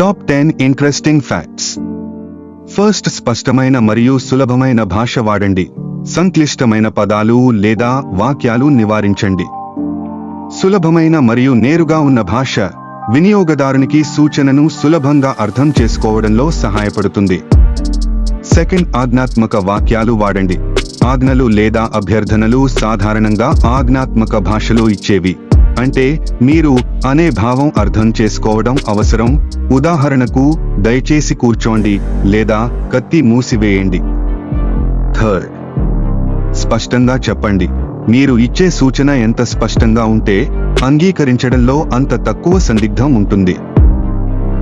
Top 10 interesting facts. First, స్పష్టమైన మరియు సులభమైన భాష వాడండి. సంక్లిష్టమైన పదాలు లేదా వాక్యాలు నివారించండి. సులభమైన మరియు నేరుగా ఉన్న భాష వినియోగదారునికి సూచనను సులభంగా అర్థం చేసుకోవడంలో సహాయపడుతుంది. సెకండ్, ఆజ్ఞాత్మక వాక్యాలు వాడండి. ఆజ్ఞలు లేదా అభ్యర్థనలు సాధారణంగా ఆజ్ఞాత్మక భాషలో ఇచ్చేవి, అంటే మీరు అనే భావం అర్థం చేసుకోవడం అవసరం. ఉదాహరణకు, దయచేసి కూర్చోండి లేదా కత్తి మూసివేయండి. థర్డ్, స్పష్టంగా చెప్పండి. మీరు ఇచ్చే సూచన ఎంత స్పష్టంగా ఉంటే అంగీకరించడంలో అంత తక్కువ సందిగ్ధం ఉంటుంది.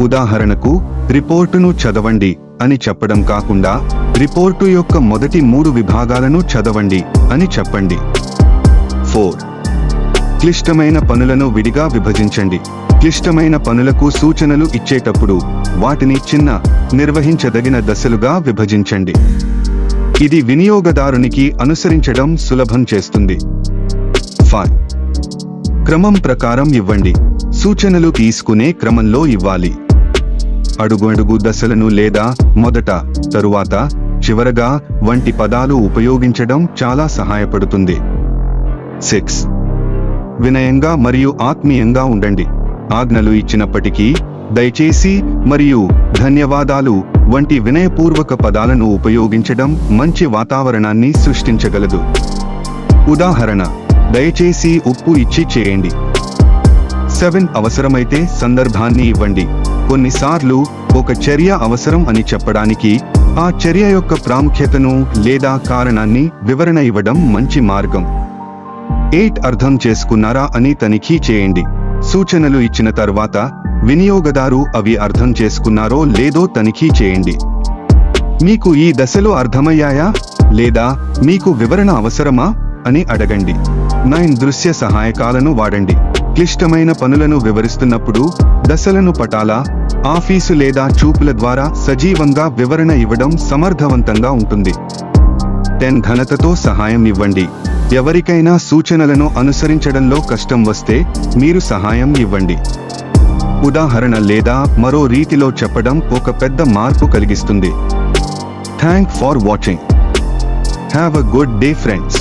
ఉదాహరణకు, రిపోర్టును చదవండి అని చెప్పడం కాకుండా రిపోర్టు యొక్క మొదటి 3 విభాగాలను చదవండి అని చెప్పండి. 4, క్లిష్టమైన పనులను విడిగా విభజించండి. క్లిష్టమైన పనులకు సూచనలు ఇచ్చేటప్పుడు వాటిని చిన్న, నిర్వహించదగిన దశలుగా విభజించండి. ఇది వినియోగదారునికి అనుసరించడం సులభం చేస్తుంది. 5, క్రమం ప్రకారం ఇవ్వండి. సూచనలు తీసుకునే క్రమంలో ఇవ్వాలి. అడుగడుగు దశలను లేదా మొదట, తరువాత, చివరగా వంటి పదాలు ఉపయోగించడం చాలా సహాయపడుతుంది. 6, వినయంగా మరియు ఆత్మీయంగా ఉండండి. ఆజ్ఞలు ఇచ్చినప్పటికీ దయచేసి మరియు ధన్యవాదాలు వంటి వినయపూర్వక పదాలను ఉపయోగించడం మంచి వాతావరణాన్ని సృష్టించగలదు. ఉదాహరణ, దయచేసి ఉప్పు ఇచ్చి చేయండి. 7, అవసరమైతే సందర్భాన్ని ఇవ్వండి. కొన్నిసార్లు ఒక చర్య అవసరం అని చెప్పడానికి ఆ చర్య యొక్క ప్రాముఖ్యతను లేదా కారణాన్ని వివరణ ఇవ్వడం మంచి మార్గం. 8, అర్థం చేసుకున్నారా అని తనిఖీ చేయండి. సూచనలు ఇచ్చిన తర్వాత వినియోగదారు అవి అర్థం చేసుకున్నారో లేదో తనిఖీ చేయండి. మీకు ఈ దశలో అర్థమయ్యాయా లేదా మీకు వివరణ అవసరమా అని అడగండి. 9, దృశ్య సహాయకాలను వాడండి. క్లిష్టమైన పనులను వివరిస్తున్నప్పుడు దశలను పటాల, ఆఫీసు లేదా చూపుల ద్వారా సజీవంగా వివరణ ఇవ్వడం సమర్థవంతంగా ఉంటుంది. 10, ఘనతతో సహాయం ఇవ్వండి. ఎవరికైనా సూచనలను అనుసరించడంలో కష్టం వస్తే మీరు సహాయం ఇవ్వండి. ఉదాహరణ లేదా మరో రీతిలో చెప్పడం ఒక పెద్ద మార్పు కలిగిస్తుంది. Thank for watching. Have a good day friends.